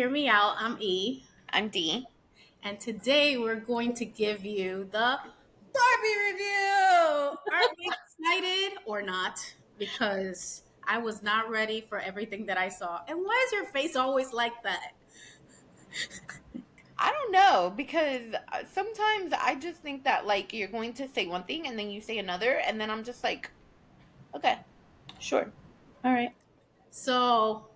Hear Me Out. I'm E. I'm D. And today we're going to give you the Barbie review. Are we excited or not? Because I was not ready for everything that I saw. And why is your face always like that? I don't know because sometimes I just think that like you're going to say one thing and then you say another, and then I'm just like, okay, sure, all right. So,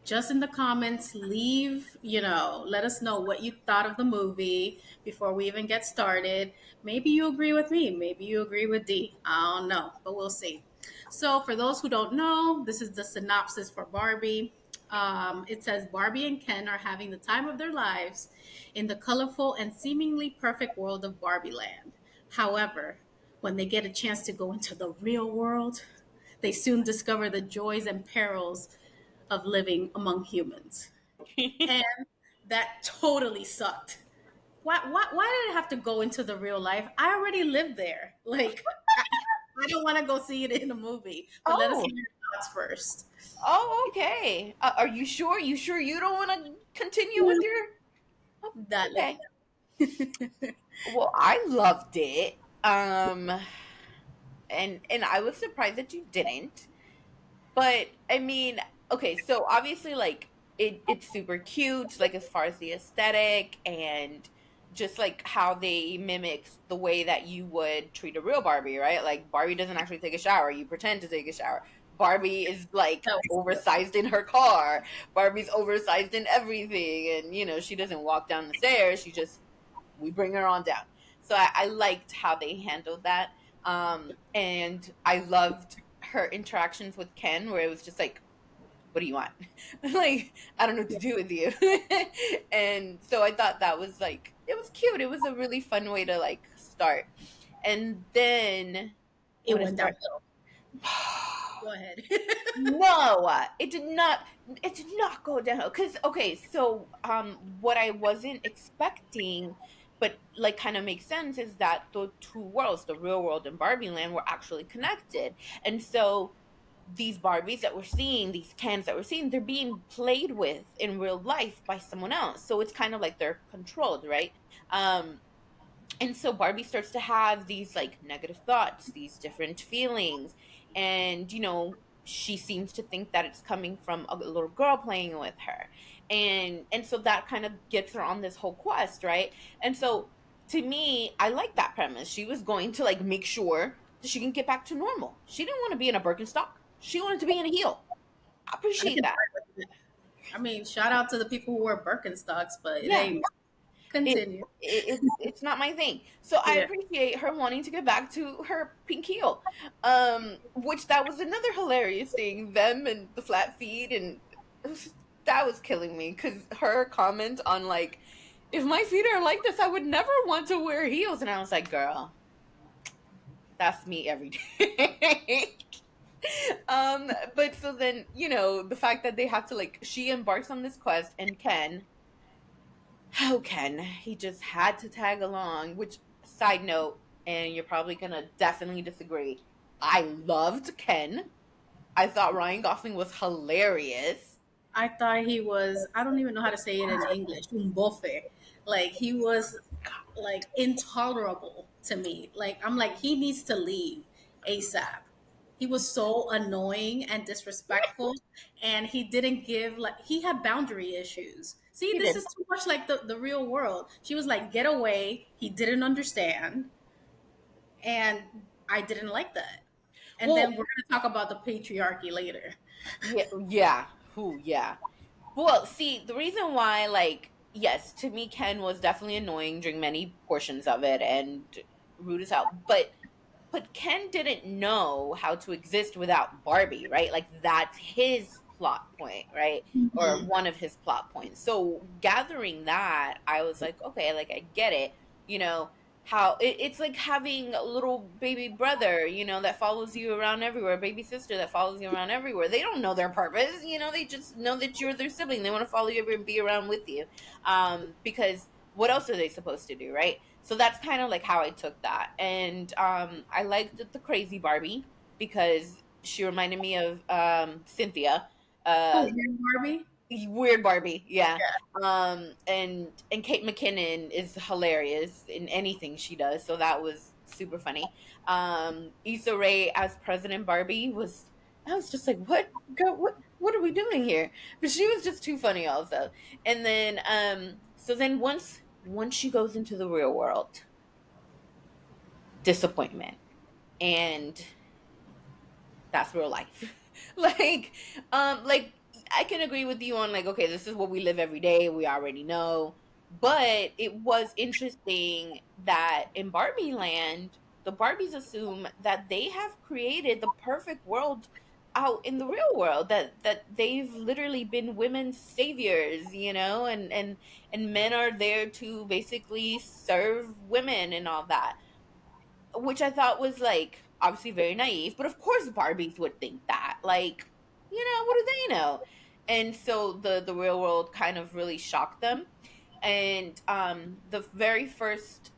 just in the comments, let us know what you thought of the movie before we even get started. Maybe you agree with me, maybe you agree with D. I don't know, but we'll see. So, for those who don't know, this is the synopsis for Barbie. It says Barbie and Ken are having the time of their lives in the colorful and seemingly perfect world of Barbie Land. However, when they get a chance to go into the real world, they soon discover the joys and perils of living among humans. And that totally sucked. Why did it have to go into the real life? I already lived there. I don't want to go see it in a movie, but let us Oh, hear your thoughts first. oh, okay. Are you sure? You sure you don't want to continue with your? Oh, Dale. okay. Well, I loved it. And I was surprised that you didn't. But I mean, okay, so obviously like it's super cute, like as far as the aesthetic and just like how they mimics the way that you would treat a real Barbie, right? Like Barbie doesn't actually take a shower, you pretend to take a shower. Barbie is like That was cute. oversized in her car. Barbie's oversized in everything, and she doesn't walk down the stairs, she just we bring her on down. So I liked how they handled that. And I loved her interactions with Ken, where it was just like, "What do you want?" Like, I don't know what to do with you. And so I thought that was like, it was cute. It was a really fun way to like start. And then It when it went started, downhill. Go ahead. no, it did not. It did not go down. Because okay, so what I wasn't expecting, but like kind of makes sense, is that the two worlds, the real world and Barbie Land, were actually connected, and so these Barbies that we're seeing, these cans that we're seeing, they're being played with in real life by someone else. So it's kind of like they're controlled, right? Um, and so Barbie starts to have these like negative thoughts, these different feelings, and she seems to think that it's coming from a little girl playing with her, and so that kind of gets her on this whole quest, right? And so to me, I like that premise. She was going to like make sure that she can get back to normal. She didn't want to be in a Birkenstock. She wanted to be in a heel. I I appreciate can that. work with it. I mean, shout out to the people who wear Birkenstocks, but it Yeah. ain't. it, Continue. it's not my thing. So I Yeah. appreciate her wanting to get back to her pink heel. Which that was another hilarious thing. Them and the flat feet, and that was killing me because her comment on like, if my feet are like this, I would never want to wear heels, and I was like, girl, that's me every day. But so then the fact that they have to like, she embarks on this quest, and Ken, he just had to tag along, which, side note, and you're probably gonna definitely disagree, I loved Ken. I thought Ryan Gosling was hilarious. I thought he was, I don't even know how to say it in English, un bofe. Like, he was like intolerable to me. Like, I'm like, he needs to leave ASAP. He was so annoying and disrespectful, and he didn't give, like, he had boundary issues. See, He this did. is too much like the real world. She was like, get away. He didn't understand, and I didn't like that. And then Well, we're going to talk about the patriarchy later. yeah, yeah, who, yeah. Well, see, the reason why, like, yes, to me, Ken was definitely annoying during many portions of it and rude as hell, but Ken didn't know how to exist without Barbie, right? Like that's his plot point, right? Or Mhm. one of his plot points. So gathering that, I was like, okay, like I get it. You know how it's like having a little baby brother, that follows you around everywhere, baby sister that follows you around everywhere. They don't know their purpose, they just know that you're their sibling. They want to follow you everywhere and be around with you, because what else are they supposed to do, right? So that's kind of like how I took that. And I liked the crazy Barbie because she reminded me of Cynthia. Who, Uh, Barbie? Weird Barbie, yeah. Yeah. And Kate McKinnon is hilarious in anything she does, so that was super funny. Issa Rae as President Barbie was, I was just like, what girl, what are we doing here? But she was just too funny also. And then so then once she goes into the real world, disappointment. And that's real life. Like I can agree with you on, like, okay, this is what we live every day, we already know. But it was interesting that in Barbie land, the Barbies assume that they have created the perfect world out in the real world, that they've literally been women's saviors, and men are there to basically serve women and all that, which I thought was, like, obviously very naive, but of course Barbies would think that. Like, what do they know? And so the real world kind of really shocked them. And the very first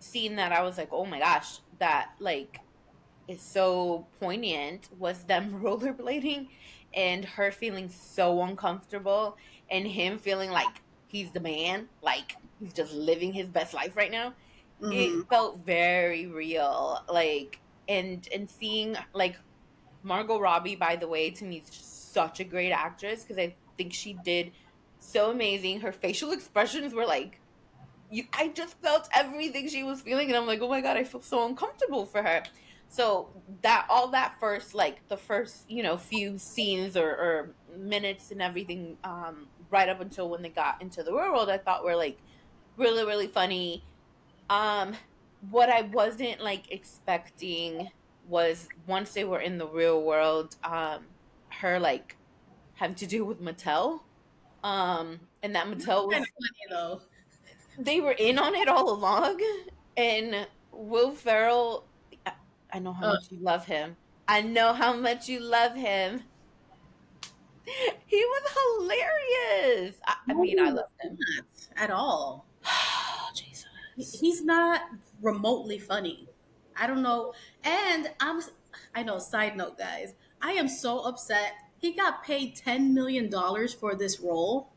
scene that I was like, "Oh my gosh, that, like, is so poignant," was them rollerblading and her feeling so uncomfortable and him feeling like he's the man, like he's just living his best life right now. It Hmm. felt very real, like, and seeing, like, Margot Robbie, by the way, to me is just such a great actress because I think she did so amazing. Her facial expressions were like, I just felt everything she was feeling, and I'm like, oh my god, I feel so uncomfortable for her. So that all that first, like, the first, few scenes or minutes and everything, right up until when they got into the real world, I thought were, like, really, really funny. um, what I wasn't, like, expecting was once they were in the real world, her, like, having to do with Mattel. And that Mattel Kind of was, funny though. they were in on it all along. And Will Ferrell, I know how Uh, much you love him. I know how much you love him. He was hilarious. I no, mean, he I was loved him. not at all. Jesus. He's not remotely funny. I don't know. And I know, side note, guys, I am so upset. He got paid $10 million for this role,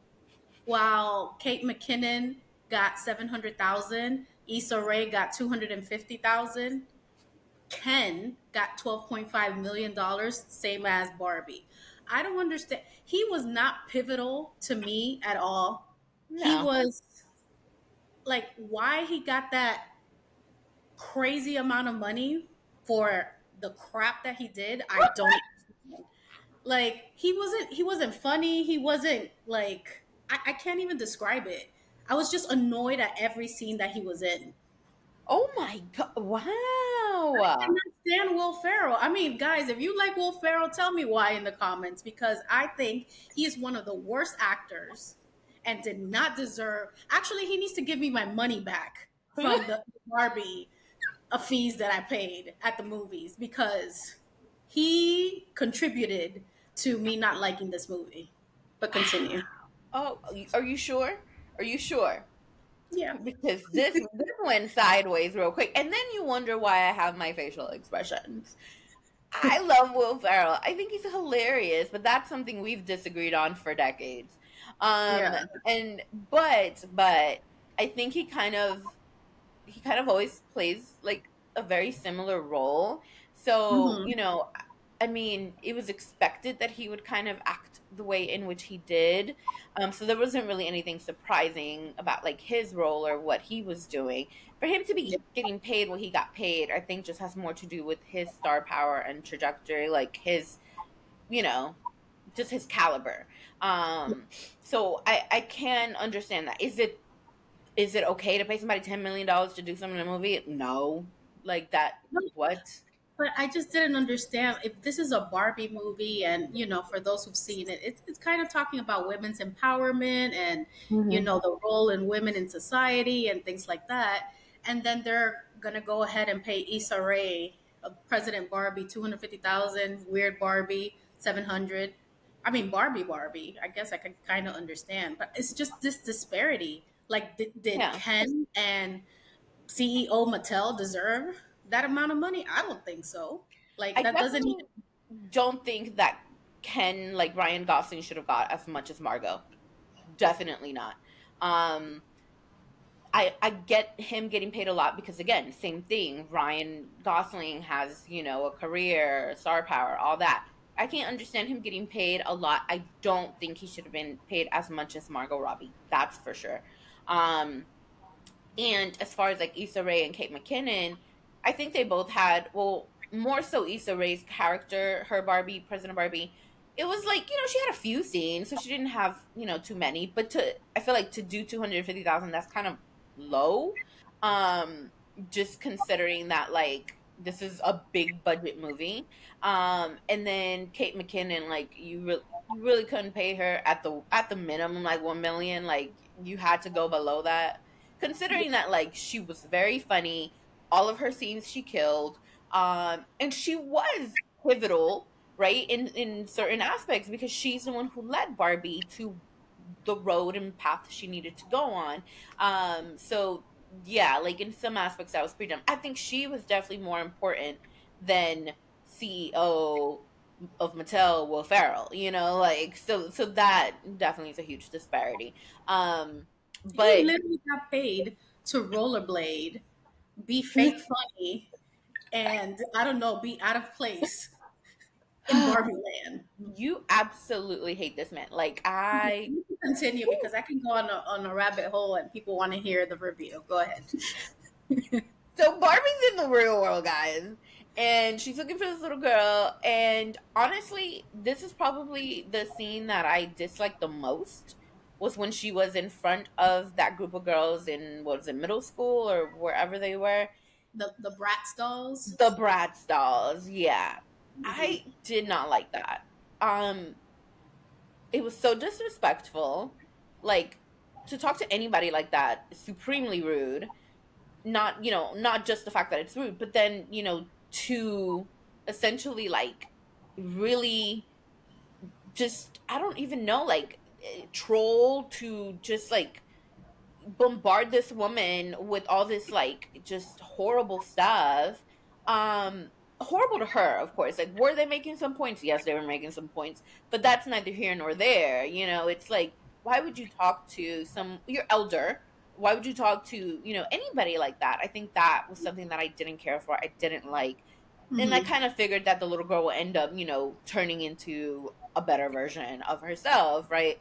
while Kate McKinnon got 700,000, Issa Rae got 250,000, Ken got $12.5 million, same as Barbie. I don't understand. He was not pivotal to me at all. He No. was like, why he got that crazy amount of money for the crap that he did, I don't understand. Like, he wasn't funny. He wasn't like, I can't even describe it. I was just annoyed at every scene that he was in. Oh my god. I Wow. cannot stand Will Ferrell. I mean, guys, if you like Will Ferrell, tell me why in the comments, because I think he is one of the worst actors and did not deserve. Actually, he needs to give me my money back from the Barbie fees that I paid at the movies, because he contributed to me not liking this movie. But continue. Oh, are you sure? Are you sure? Yeah. Because this went sideways real quick, and then you wonder why I have my facial expressions. I love Will Ferrell. I think he's hilarious, but that's something we've disagreed on for decades. Yeah. And but I think he kind of always plays, like, a very similar role. So, Hmm. I mean, it was expected that he would kind of act the way in which he did. So there wasn't really anything surprising about, like, his role or what he was doing. For him to Yeah. be getting paid what he got paid, I think just has more to do with his star power and trajectory, like his, you know, just his caliber. Um, so I can understand that. Is it okay to pay somebody $10 million to do something in a movie? No. Like that, what? But I just didn't understand if this is a Barbie movie, and for those who've seen it, it's kind of talking about women's empowerment and Hmm. the role in women in society and things like that. And then they're gonna go ahead and pay Issa Rae, President Barbie, 250,000, Weird Barbie 700. I mean, Barbie. I guess I can kind of understand, but it's just this disparity. Like, did Yeah. Ken and CEO Mattel deserve that amount of money? I don't think so. Like, I that doesn't definitely even. don't think that. Ken, like Ryan Gosling, should have got as much as Margot. Definitely not. Um, I get him getting paid a lot because again, same thing. Ryan Gosling has, a career, star power, all that. I can't understand him getting paid a lot. I don't think he should have been paid as much as Margot Robbie. That's for sure. Um, and as far as like Issa Rae and Kate McKinnon, I think they both had, well, more so Issa Rae's character, her Barbie, President Barbie. It was like, she had a few scenes, so she didn't have, too many. But I feel like to do 250,000, that's kind of low. Um, just considering that like this is a big budget movie. And then Kate McKinnon, like you really couldn't pay her at the minimum like 1 million. Like you had to go below that, considering that like she was very funny, all of her scenes she killed, and she was pivotal, right, in certain aspects, because she's the one who led Barbie to the road and path she needed to go on. So yeah, like in some aspects that was freedom. I think she was definitely more important than CEO of Mattel, Will Ferrell, like, so that definitely is a huge disparity. um He but literally got paid to rollerblade, be fake funny, and I don't know, be out of place in Barbie Land. you absolutely hate this man. Like I You can continue because I can go on a rabbit hole and people want to hear the review. Go ahead. So Barbie's in the real world, guys, and she's looking for this little girl. And honestly, this is probably the scene that I disliked the most. Was when she was in front of that group of girls in, what was it, middle school or wherever they were. The Bratz dolls. The Bratz dolls, yeah. Mhm. I did not like that. Um, it was so disrespectful. Like, to talk to anybody like that is supremely rude. Not just the fact that it's rude, but then, to essentially like really just, I don't even know, like troll, to just like bombard this woman with all this like just horrible stuff. Horrible to her, of course. Like, were they making some points? Yes, they were making some points, but that's neither here nor there. It's like, why would you talk to your elder? Why would you talk to, anybody like that? I think that was something that I didn't care for. I didn't like. And I Mhm. kind of figured that the little girl will end up, turning into a better version of herself, right?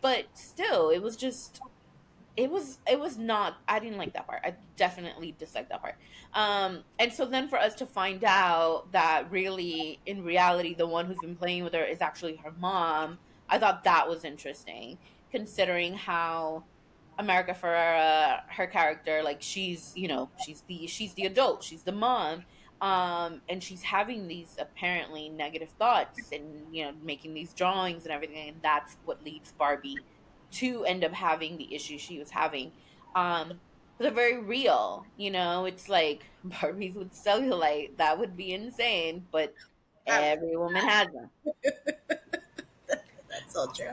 But still, it was not, I didn't like that part. I definitely disliked that part. And so then for us to find out that really in reality the one who's been playing with her is actually her mom, I thought that was interesting, considering how America Ferrera, her character, like she's the adult, she's the mom, and she's having these apparently negative thoughts and making these drawings and everything, and that's what leads Barbie to end up having the issue she was having. They're very real, it's like Barbies with cellulite, that would be insane, but I- every woman has them. that's so true.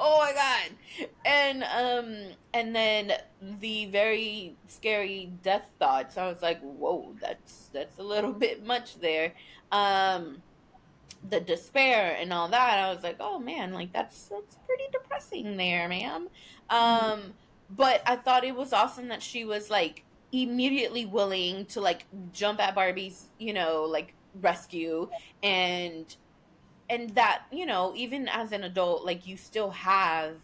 Oh my god. And then the very scary death thoughts. I was like, whoa, that's a little bit much there. Um the despair and all that, I was like, oh man, like that's pretty depressing there, ma'am. Mhm. But I thought it was awesome that she was like immediately willing to like jump at Barbie's, like rescue, and that, even as an adult, like you still have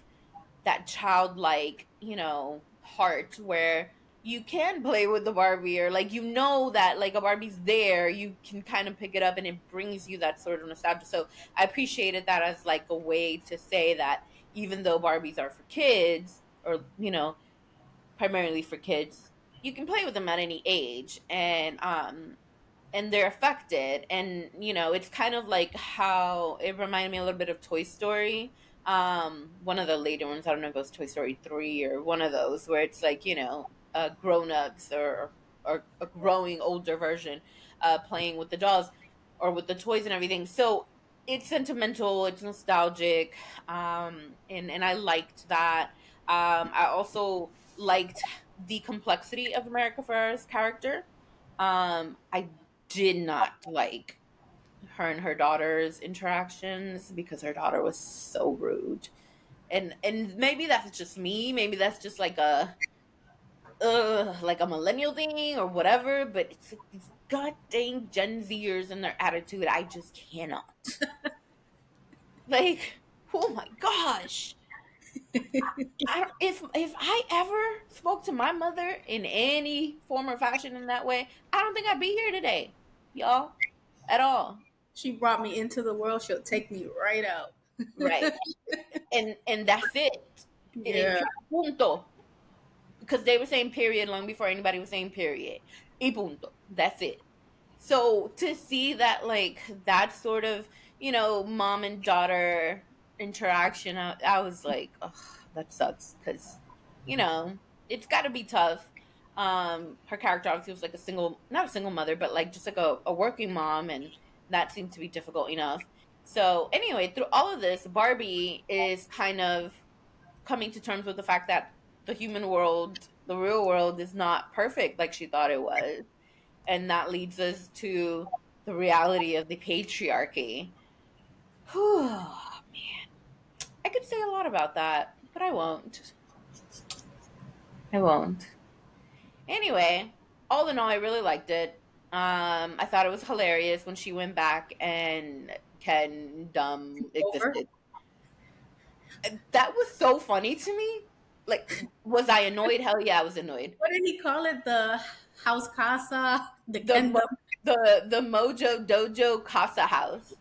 that childlike, heart where you can play with the Barbie, or like that like a Barbie's there, you can kind of pick it up and it brings you that sort of nostalgia. So I appreciated that as like a way to say that even though Barbies are for kids, or primarily for kids, you can play with them at any age, and they're affected. And it's kind of like how it reminded me a little bit of Toy Story, one of the later ones. I don't know if it was Toy Story 3 or one of those, where it's like, grown-ups, or a growing older version, playing with the dolls or with the toys and everything. So it's sentimental, it's nostalgic, and I liked that. I also liked the complexity of America Ferrera's character. I did not like. her and her daughter's interactions because her daughter was so rude. And maybe that's just me, maybe that's just like a millennial thing or whatever, but it's like these god dang Gen Zers and their attitude, I just cannot. Like, oh my gosh. If I ever spoke to my mother in any form or fashion in that way, I don't think I'd be here today, y'all, at all. She brought me into the world. She'll take me right out. Right. And that's it. Yeah. Punto. Because they were saying period long before anybody was saying period. Y punto. That's it. So to see that, like, that sort of, mom and daughter interaction, I was like, oh, that sucks. Because, you know, it's got to be tough. Her character obviously was like not a single mother, but like just like a working mom. And that seemed to be difficult enough. So anyway, through all of this, Barbie is kind of coming to terms with the fact that the human world, the real world, is not perfect like she thought it was. And that leads us to the reality of the patriarchy. Whew, I could say a lot about that, but I won't. I won't. Anyway, all in all, I really liked it. I thought it was hilarious when she went back and Ken Dumb Over. existed. That was so funny to me. Like, was I annoyed? Hell yeah, I was annoyed. What did he call it? The house casa, the the kendo. mo- the Mojo Dojo Casa House.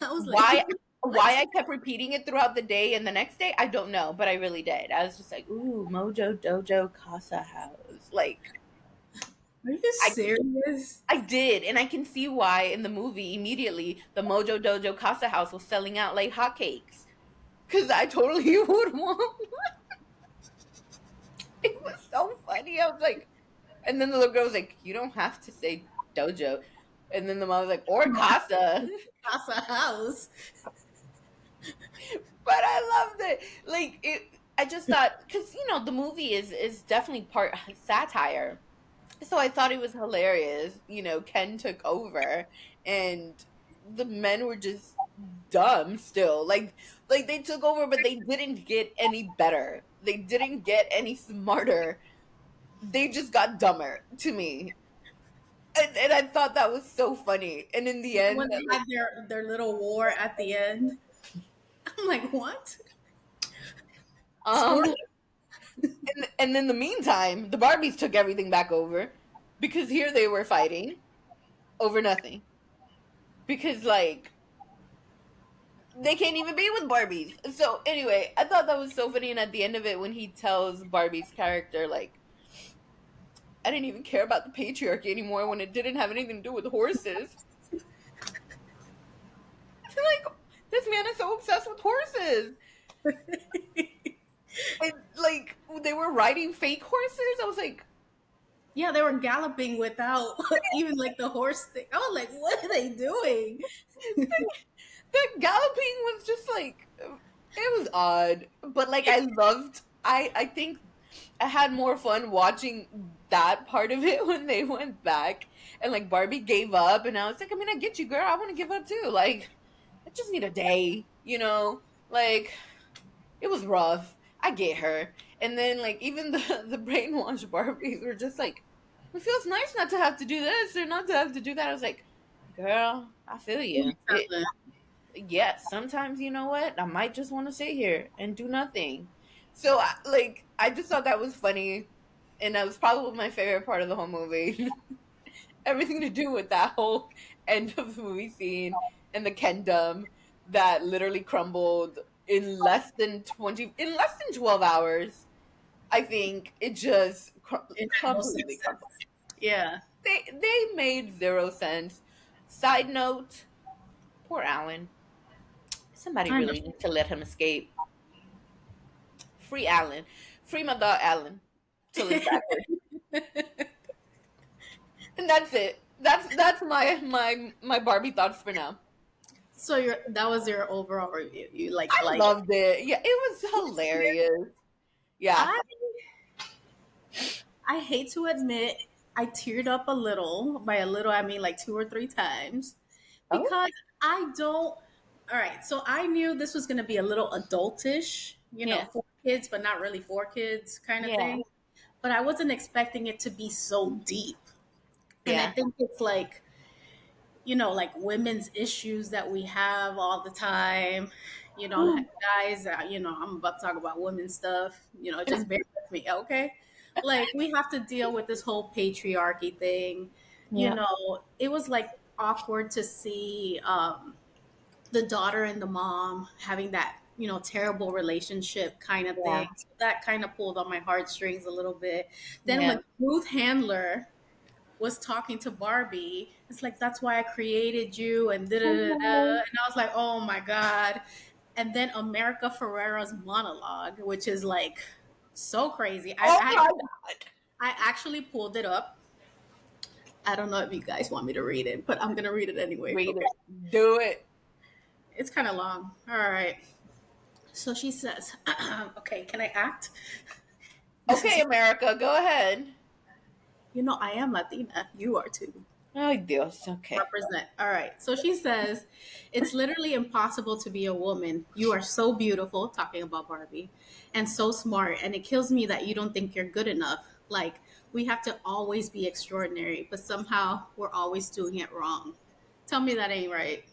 I was like, Why what? I kept repeating it throughout the day and the next day, I don't know, but I really did. I was just like, "Ooh, Mojo Dojo Casa House." Like, Are you I serious? I did, and I can see why in the movie immediately the Mojo Dojo Casa House was selling out like hotcakes. Cause I totally would want. It was so funny. I was like, and then the little girl was like, "You don't have to say dojo," and then the mom was like, "Or casa." Casa house. But I loved it. Like it, I just thought because the movie is definitely part satire, so I thought it was hilarious. Ken took over, and the men were just dumb still. Like they took over, but they didn't get any better. They didn't get any smarter. They just got dumber to me. And I thought that was so funny. And in the When end, they had their little war at the end, I'm like, what? um, Squirrel. and in the meantime, the Barbies took everything back over because here they were fighting over nothing. Because like they can't even be with Barbies. So anyway, I thought that was so funny. And at the end of it, when he tells Barbie's character, like, I didn't even care about the patriarchy anymore when it didn't have anything to do with horses. Like, this man is so obsessed with horses. And like they were riding fake horses. I was like, Yeah, they were galloping without even like the horse thing. I was like, what are they doing? the galloping was just like it was odd. But like I think I had more fun watching that part of it when they went back and like Barbie gave up and I was like, I mean, I get you, girl. I want to give up too. Like, I just need a day. Like it was rough. I get her. And then like even the brainwashed Barbies were just like, it feels nice not to have to do this or not to have to do that. I was like, girl, I feel you. Yes, sometimes you know what? I might just want to sit here and do nothing. So I just thought that was funny and that was probably my favorite part of the whole movie. Everything to do with that whole end of the movie scene and the Kendom that literally crumbled in less than 12 hours. I think it just It had no completely sense. crumbled. Yeah. They made zero sense. Side note, poor Alan. Somebody I know. really needs to let him escape. Free Alan. Free my dog Alan till it's backwards. And that's it. That's my Barbie thoughts for now. So that was your overall review. You I like it. loved it. Yeah, it was hilarious. Yeah. I I hate to admit I teared up a little. By a little I mean like two or three times Oh, because I don't. All right, so I knew this was going to be a little adultish, yeah, for kids, but not really for kids kind of yeah, thing. But I wasn't expecting it to be so deep. And I yeah. think it's like, like women's issues that we have all the time. Guys, I'm about to talk about women's stuff, just bear with me, okay? Like, we have to deal with this whole patriarchy thing. Yeah, It was like awkward to see the daughter and the mom having that, terrible relationship kind of yeah, thing. So that kind of pulled on my heartstrings a little bit. Then yeah. when Ruth Handler was talking to Barbie. It's like, that's why I created you, and da da da da. Mhm. And I was like, oh my God. And then America Ferrera's monologue, which is like so crazy. Oh my God. I actually pulled it up. I don't know if you guys want me to read it, but I'm going to read it anyway. Read Okay. it. Do it. It's kind of long. All right. So she says, okay, can I act? This Okay, is, America, go ahead. I am Latina. You are too. Oh, Dios. Okay. Represent. All right. So she says, it's literally impossible to be a woman. You are so beautiful, talking about Barbie, and so smart. And it kills me that you don't think you're good enough. Like, we have to always be extraordinary, but somehow we're always doing it wrong. Tell me that ain't right.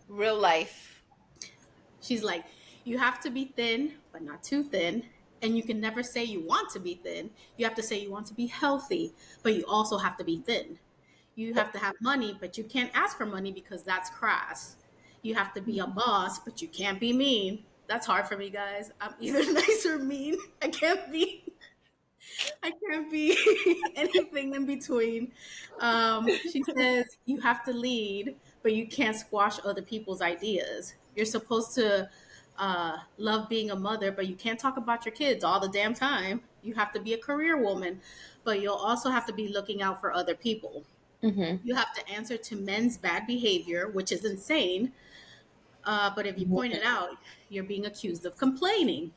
Real life. She's like, you have to be thin, but not too thin. And you can never say you want to be thin. You have to say you want to be healthy, but you also have to be thin. You have to have money, but you can't ask for money because that's crass. You have to be a boss, but you can't be mean. That's hard for me, guys. I'm either nice or mean. I can't be anything in between. She says you have to lead, but you can't squash other people's ideas. You're supposed to love being a mother, but you can't talk about your kids all the damn time. You have to be a career woman, but you'll also have to be looking out for other people. Mm-hmm. You have to answer to men's bad behavior, which is insane. But if you point it out, you're being accused of complaining.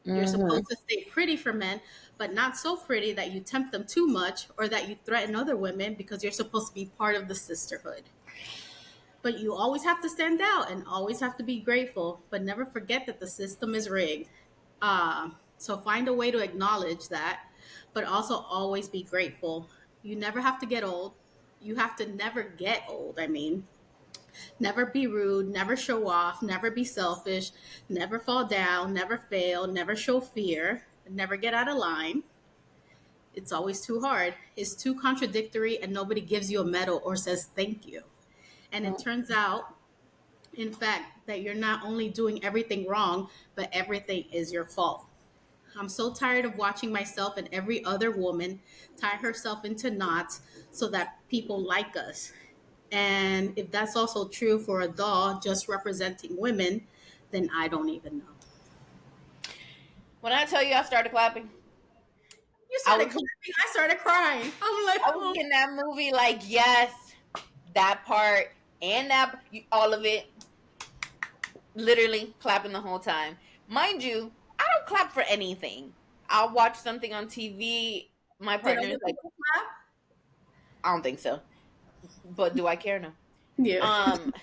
You're Mm-hmm. supposed to stay pretty for men, but not so pretty that you tempt them too much or that you threaten other women because you're supposed to be part of the sisterhood. But you always have to stand out and always have to be grateful, but never forget that the system is rigged. So find a way to acknowledge that, but also always be grateful. You never have to get old. You have to never get old, I mean. Never be rude, never show off, never be selfish, never fall down, never fail, never show fear, never get out of line. It's always too hard. It's too contradictory, and nobody gives you a medal or says thank you. And it turns out, in fact, that you're not only doing everything wrong, but everything is your fault. I'm so tired of watching myself and every other woman tie herself into knots so that people like us. And if that's also true for a doll just representing women, then I don't even know. When I tell you I started clapping, You I started was clapping, I started crying. I'm like, I was oh. in that movie like, yes, that part and all of it, literally clapping the whole time. Mind you, I don't clap for anything. I'll watch something on TV. My Did partner is other like, people clap? I don't think so. But do I care? No. Yeah. Um,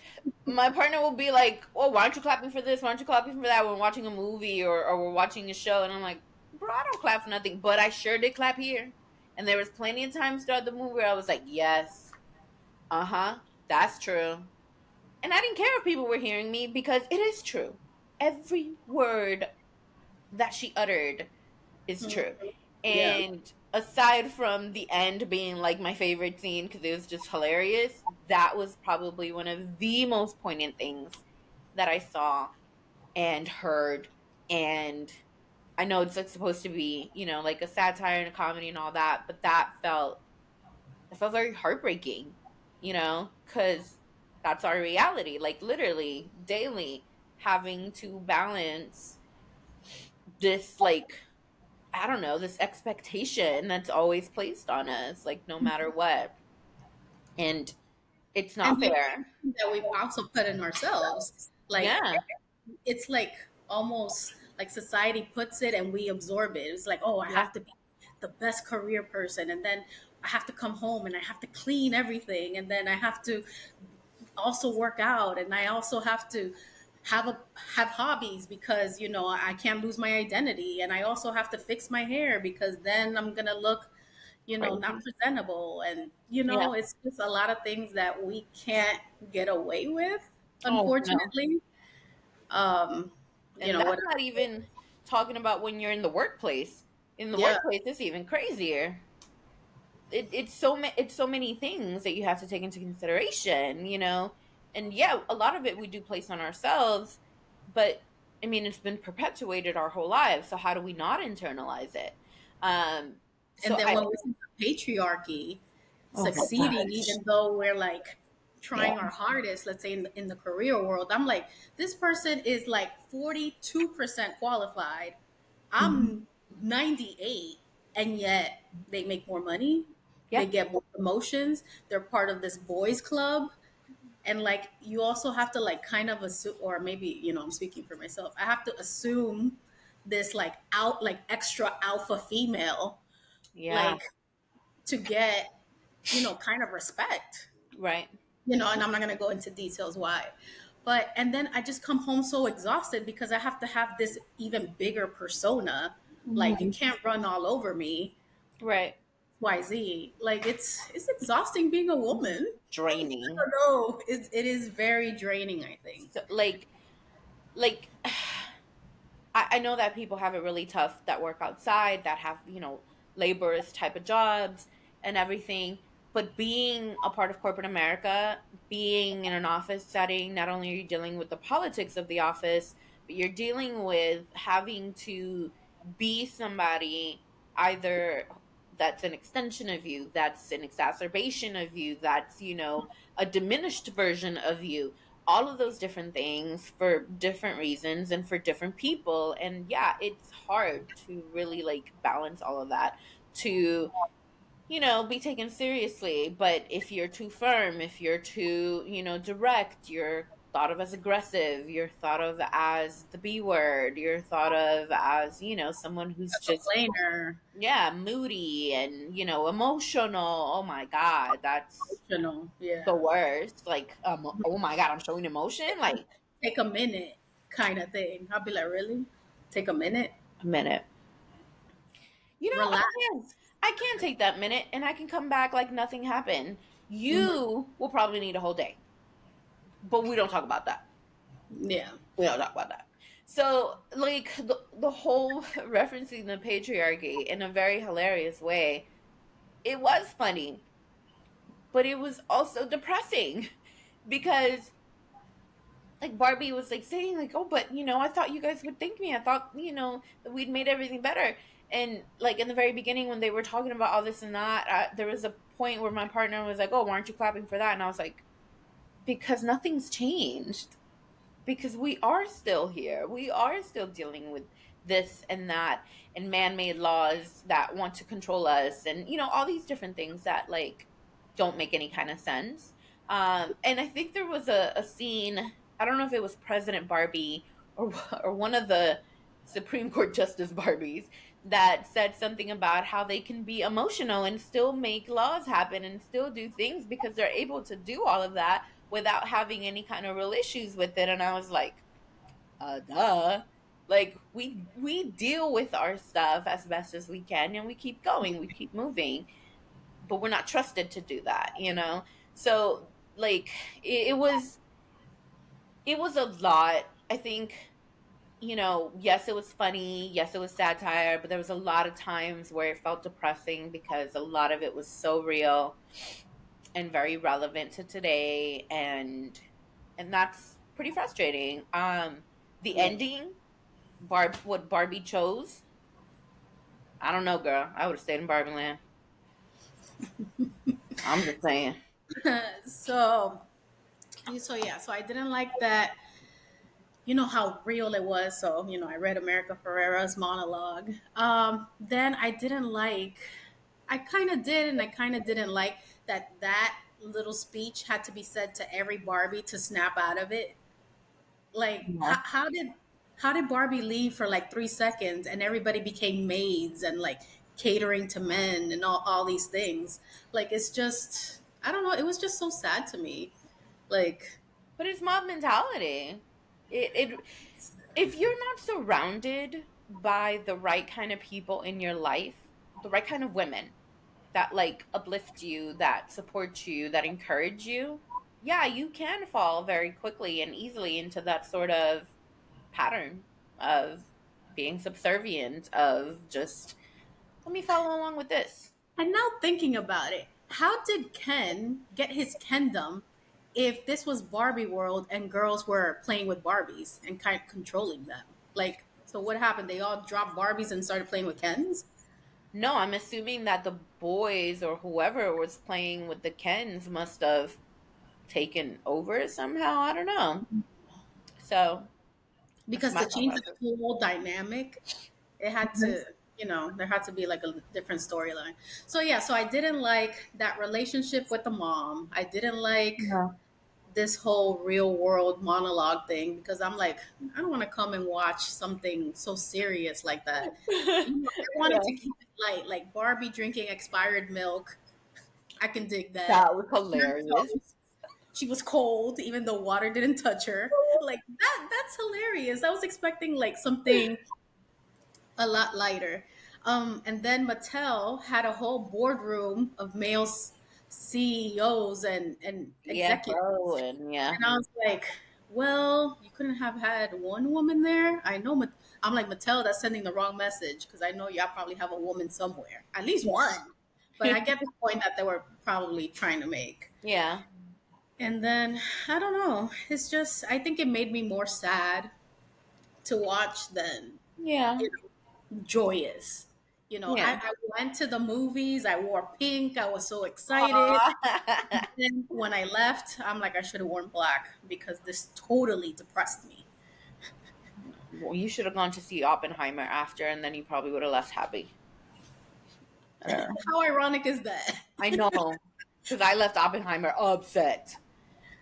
my partner will be like, "Oh, why aren't you clapping for this? Why aren't you clapping for that?" When we're watching a movie or we're watching a show, and I'm like, "Bro, I don't clap for nothing." But I sure did clap here, and there was plenty of times throughout the movie where I was like, "Yes, uh huh, that's true," and I didn't care if people were hearing me because it is true. Every word that she uttered is Mm, true. yeah. And aside from the end being like my favorite scene because it was just hilarious, that was probably one of the most poignant things that I saw and heard. And I know it's like supposed to be, like a satire and a comedy and all that, but it felt very heartbreaking, because that's our reality, like literally daily having to balance this like I don't know, this expectation that's always placed on us, like no matter what. And it's And not the fair. expectation that we've also put in ourselves. Like, Yeah. it's like almost like society puts it and we absorb it. It's like, oh, I Yeah. have to be the best career person. And then I have to come home and I have to clean everything. And then I have to also work out, and I also have to have a have hobbies because I can't lose my identity, and I also have to fix my hair because then I'm gonna look not Crazy. presentable, and Yeah. it's just a lot of things that we can't get away with, Oh no. unfortunately. um And what that's not even talking about when you're in the workplace. In the Yeah, workplace, it's even crazier. It's so many things that you have to take into consideration, and yeah, a lot of it we do place on ourselves, but I mean it's been perpetuated our whole lives, so how do we not internalize it? um and so then I when we see the patriarchy Oh my succeeding, gosh. even though we're like Yeah. trying our hardest, let's say in the career world, I'm like, this person is like 42% qualified, Mhm. I'm 98, and yet they make more money, they Yeah. get more promotions, they're part of this boys club. And like, you also have to like kind of assume, or maybe I'm speaking for myself, I have to assume this like out like extra alpha female, Yeah. like, to get kind of respect, Right. and I'm not going to go into details why. But and then I just come home so exhausted because I have to have this even bigger persona. Like, you Mhm. can't run all over me, Right. YZ. Like, it's exhausting being a woman. I Draining. don't know. It is very draining, I think. So like I know that people have it really tough that work outside, that have, laborers type of jobs and everything. But being a part of corporate America, being in an office setting, not only are you dealing with the politics of the office, but you're dealing with having to be somebody either that's an extension of you, that's an exacerbation of you, that's, a diminished version of you, all of those different things for different reasons and for different people. And yeah, it's hard to really like balance all of that to, be taken seriously. But if you're too firm, if you're too, direct, you're thought of as aggressive, you're thought of as the B word, you're thought of as, someone who's A just, complainer, yeah, moody and, emotional. Oh my God, that's the yeah. worst. Like, oh my God, I'm showing emotion. Like, Take a minute kind of thing. I'll be like, really? Take a minute? a minute. I Relax. can. I can take that minute and I can come back like nothing happened. Mhm. You will probably need a whole day, but we don't talk about that. Yeah. We don't talk about that. So, like, the whole referencing the patriarchy in a very hilarious way, it was funny, but it was also depressing because like Barbie was like saying like, "Oh, but I thought you guys would thank me. I thought, that we'd made everything better." And like in the very beginning when they were talking about all this and that, there was a point where my partner was like, "Oh, why aren't you clapping for that?" And I was like, "Because nothing's changed. Because we are still here. We are still dealing with this and that and man-made laws that want to control us and all these different things that like don't make any kind of sense." And I think there was a scene, I don't know if it was President Barbie or or one of the Supreme Court Justice Barbies, that said something about how they can be emotional and still make laws happen and still do things because they're able to do all of that without having any kind of real issues with it. And I was like, duh. Like we deal with our stuff as best as we can and we keep going, we keep moving, but we're not trusted to do that. So like it was a lot. I think, yes, it was funny, yes, it was satire, but there was a lot of times where it felt depressing because a lot of it was so real and very relevant to today, and that's pretty frustrating. The Yeah. ending, what Barbie chose, I don't know, girl. I would have stayed in Barbie Land. I'm just saying. So, yeah, so I didn't like that, how real it was. So, I read America Ferrera's monologue. Then I didn't like, I kind of did, and I kind of didn't like that little speech had to be said to every Barbie to snap out of it. Like, Yeah. how did Barbie leave for like 3 seconds and everybody became maids and like catering to men and all these things? Like, it's just, I don't know. It was just so sad to me. Like, But it's mob mentality. It if you're not surrounded by the right kind of people in your life, the right kind of women that like uplift you, that support you, that encourage you, yeah, you can fall very quickly and easily into that sort of pattern of being subservient, of just let me follow along with this. and now thinking about it, how did Ken get his Kendom if this was Barbie world and girls were playing with Barbies and kind of controlling them? Like, so what happened? They all dropped Barbies and started playing with Kens? No, I'm assuming that the boys or whoever was playing with the Kens must have taken over somehow. I don't know. So that's Because my to thought change the process. whole dynamic, it had to, there had to be like a different storyline. So yeah, so I didn't like that relationship with the mom. I didn't like No. this whole real world monologue thing because I'm like, I don't want to come and watch something so serious like that. I wanted Yeah. to keep it light, like Barbie drinking expired milk. I can dig that. That was hilarious. She was cold, even though water didn't touch her. Like that's hilarious. I was expecting like something a lot lighter. And then Mattel had a whole boardroom of CEOs and CFO executives. and yeah. And I was like, well, you couldn't have had one woman there. I know. I'm like, Mattel, that's sending the wrong message because I know y'all probably have a woman somewhere, at least one. But I get the point that they were probably trying to make. Yeah. And then I don't know. It's just I think it made me more sad to watch than Yeah. you joyous. Yeah. I went to the movies. I wore pink. I was so excited. Aw. Then when I left, I'm like, I should have worn black because this totally depressed me. Well, you should have gone to see Oppenheimer after, and then you probably would have left happy. I don't know. How ironic is that? I know, because I left Oppenheimer upset.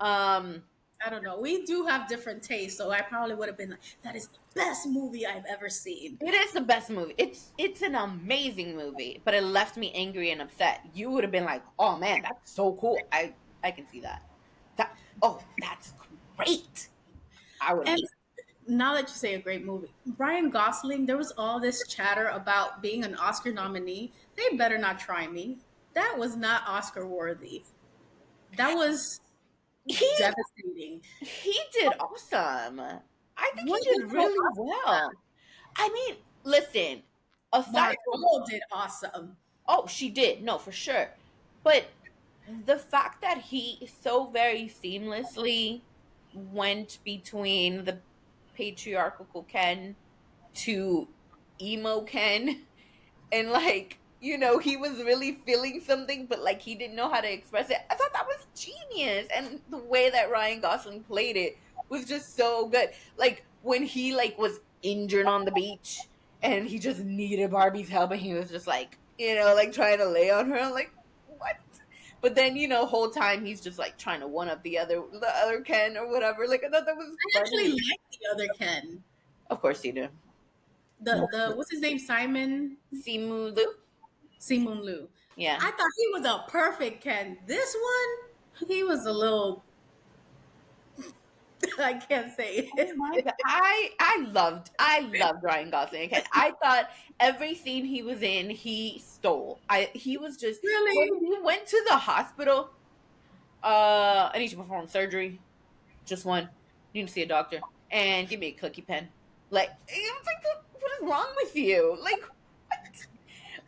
Um, I don't know. We do have different tastes, so I probably would have been like, that is the best movie I've ever seen. it is the best movie. It's an amazing movie, but it left me angry and upset. You would have been like, "Oh man, that's so cool." I can see that. That that's great. I would have And been. now that you say a great movie, Brian Gosling, there was all this chatter about being an Oscar nominee. They better not try me. That was not Oscar worthy. That was He devastating. he did awesome. I think he What did was so really awesome? well. I mean, listen, aside from Margot did awesome. oh, she did. No, for sure. But the fact that he so very seamlessly went between the patriarchal Ken to emo Ken, and like, he was really feeling something, but like he didn't know how to express it. I thought that was genius. And the way that Ryan Gosling played it was just so good. Like when he like was injured on the beach and he just needed Barbie's help and he was just like, like trying to lay on her. I'm like, what? But then, whole time he's just like trying to one up the other Ken or whatever. Like I thought that was I actually funny. like the other Ken. Of course you do. The what's his name? Simon Simu Lu? Simon Liu. Yeah. I thought he was a perfect Ken. This one, he was a little. I can't say Oh my it. god. I loved Ryan Gosling again. I thought every scene he was in, he stole. He was just when Really? he went to the hospital, I need to perform surgery. Just one. Need to see a doctor. And give me a clicky pen. Like I was like, what is wrong with you? Like what?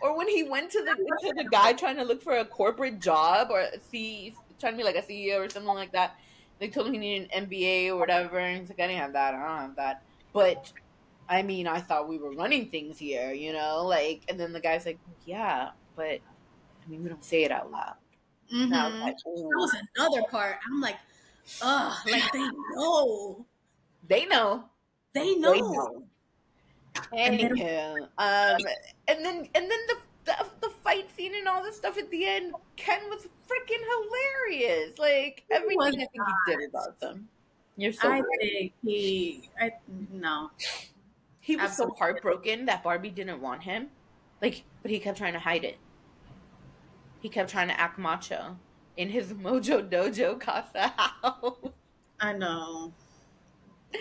Or when he went to the guy trying to look for a corporate job or trying to be like a CEO or something like that. They told him he needed an MBA or whatever, and he's like, I didn't have that. I don't have that. But I mean, I thought we were running things here, like. And then the guy's like, yeah, but I mean, we don't say it out loud. And I was Mm-hmm. like, That ooh, was another part. I'm like, ugh, like they know. they know, They they know. know. And they don't Anywho, and then the fight scene and all this stuff at the end, Ken was freaking hilarious. Like he was everything I think he did is not. awesome. You're so I right. think no, He was so absolutely. heartbroken that Barbie didn't want him. Like, but he kept trying to hide it. He kept trying to act macho. in his Mojo Dojo casa house. I know.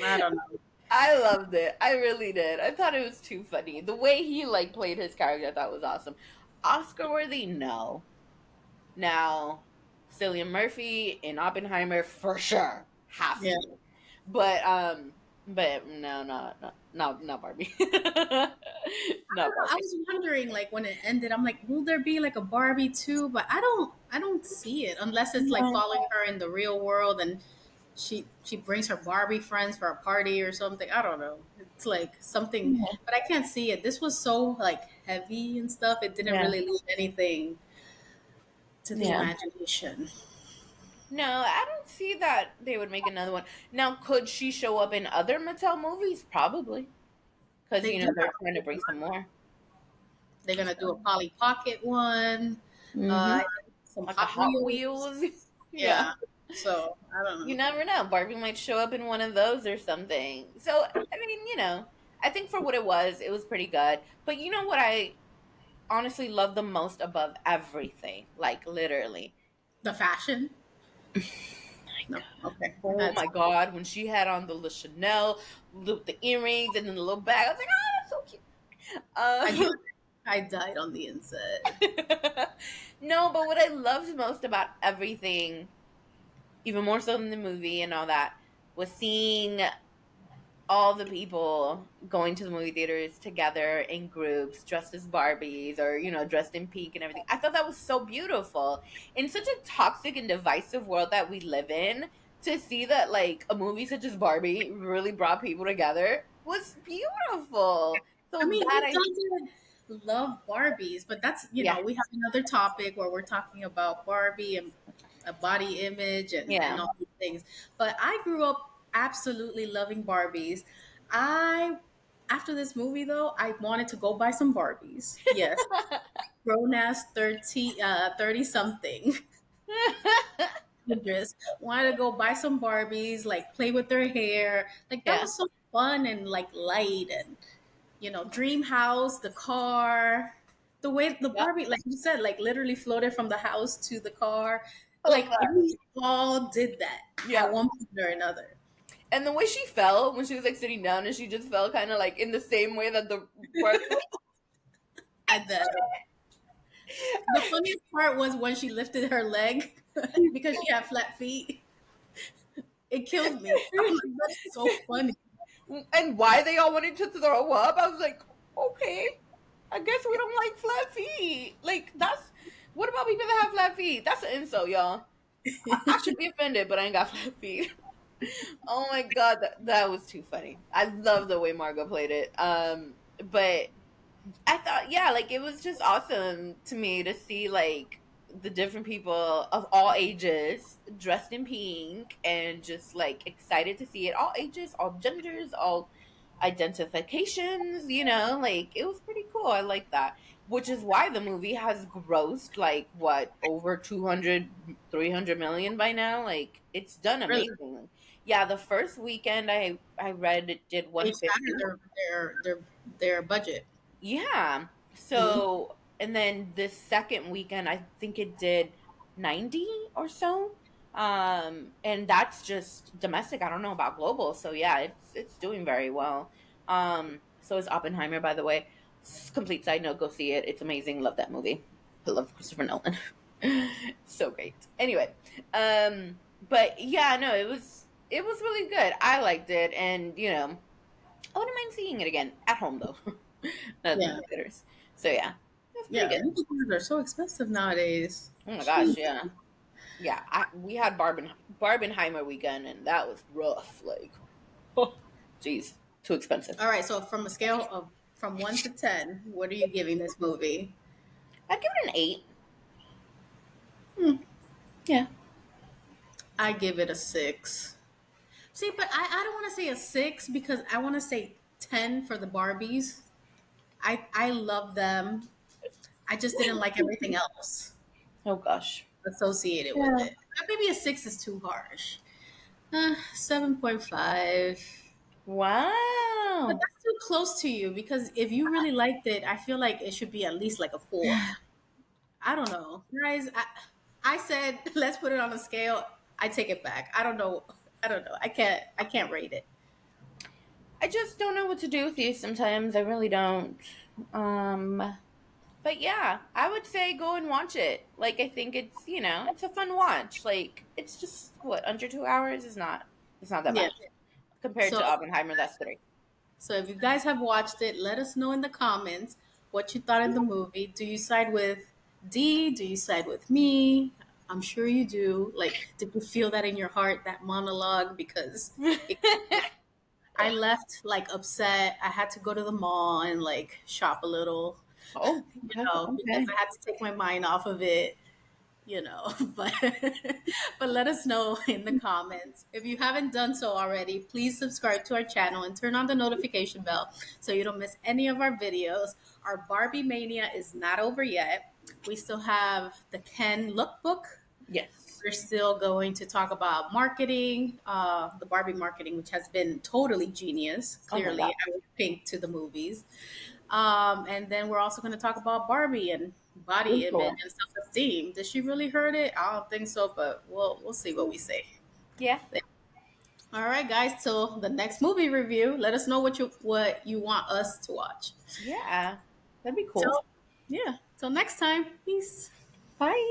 I don't know. I loved it. I really did. I thought it was too funny. The way he like played his character, I thought was awesome. Oscar worthy, no. Now, Cillian Murphy in Oppenheimer for sure has Yeah. to be. But no, not Barbie. Not I Barbie. was wondering, like, when it ended, I'm like, will there be like a Barbie too? But I don't see it unless it's like No. following her in the real world and she brings her Barbie friends for a party or something. I don't know. It's like something, but I can't see it. This was so like heavy and stuff. It didn't Yeah. really leave anything to the Yeah. imagination. No, I don't see that they would make another one. Now, could she show up in other Mattel movies? Probably. Because, They you do know, they're have trying to bring some more. they're gonna do a So, Polly Pocket one. hmm I think some like a Hot Hot Wheels. Wheels. Yeah. Yeah. So I don't You know. never know. Barbie might show up in one of those or something. So, I mean, I think for what it was pretty good. But you know what I honestly love the most above everything? Like, literally. The fashion. No. Okay. Oh That's my God, when she had on the Chanel, the earrings, and then the little bag, I was like, I oh, that's so cute. I died on the inside. No, but what I loved most about everything, even more so than the movie and all that, was seeing all the people going to the movie theaters together in groups dressed as Barbies or, dressed in pink and everything. I thought that was so beautiful. In such a toxic and divisive world that we live in, to see that like a movie such as Barbie really brought people together was beautiful. I So mean, that who I doesn't love Barbies? But that's, yeah, we have another topic where we're talking about Barbie and a body image and yeah. all these things. But I grew up absolutely loving Barbies. I, after this movie though, I wanted to go buy some Barbies. Yes, grown ass 30 something. Idris wanted to go buy some Barbies, like play with their hair. Like that Yeah. was so fun and like light and dream house, the car, the way the Yep. Barbie, like you said, like literally floated from the house to the car. I love Like that. we all did that at Yeah. one point or another. And the way she fell when she was like sitting down and she just fell kind of like in the same way that the Barbie I bet. The funniest part was when she lifted her leg because she had flat feet. It killed me. I'm like, that's so funny. and why they all wanted to throw up. I was like, okay, I guess we don't like flat feet. Like that's what about people that have flat feet? That's an insult, y'all. I should be offended, but I ain't got flat feet. Oh my God, that was too funny. I love the way Margot played it. But I thought, yeah, like it was just awesome to me to see like the different people of all ages dressed in pink and just like excited to see it. All ages, all genders, all identifications, like it was pretty cool. I like that. Which is why the movie has grossed like what, over 200, 300 million by now. Like it's done Really, amazing. Yeah, the first weekend I read it did they shattered 150. their budget. Yeah. Mhm. So, and then the second weekend, I think it did 90 or so. And that's just domestic. I don't know about global. So yeah, it's doing very well. So is Oppenheimer, by the way. Complete side note, go see it. It's amazing. Love that movie. I love Christopher Nolan. So great. Anyway, but yeah, no, it was really good. I liked it, and I wouldn't mind seeing it again at home though. Not at the Yeah, movie theaters. So yeah, that's pretty yeah. good. Movie theaters are so expensive nowadays. Oh my gosh, Jeez. yeah, yeah. We had Barbenheimer weekend, and that was rough. Like, oh, jeez, too expensive. All right, so from a scale of from 1 to 10, what are you giving this movie? I'd give it an 8. Hmm, Yeah. I give it a 6. See, but I don't want to say a 6 because I want to say 10 for the Barbies. I love them. I just didn't like everything else Oh gosh. associated with Yeah. it. Maybe a 6 is too harsh. 7.5. But Wow. that's too close to you because if you really liked it, I feel like it should be at least like a 4. I don't know, guys. I said let's put it on a scale. I take it back. I don't know. I don't know. I can't rate it. I just don't know what to do with these sometimes. I really don't. Um, but yeah, I would say go and watch it. Like I think it's, it's a fun watch. Like it's just what, under 2 hours is not it's not that Yeah. much compared So to Oppenheimer, that's 3. So if you guys have watched it, let us know in the comments what you thought of the movie. Do you side with D? Do you side with me? I'm sure you do. Like, did you feel that in your heart, that monologue? Because it, I left like upset. I had to go to the mall and like shop a little, Oh, okay, because okay. I had to take my mind off of it, but but let us know in the comments. If you haven't done so already, please subscribe to our channel and turn on the notification bell so you don't miss any of our videos. Our Barbie mania is not over yet. We still have the Ken lookbook. Yes. We're still going to talk about marketing, the Barbie marketing, which has been totally genius. Oh my Clearly, god. I was pink to the movies. And then we're also going to talk about Barbie and body Very image cool. and self esteem. Did she really hurt it? I don't think so, but we'll see what we say. Yeah. All right, guys. Till the next movie review, let us know what you want us to watch. Yeah. That'd be cool. Till yeah, till next time. Peace. Bye.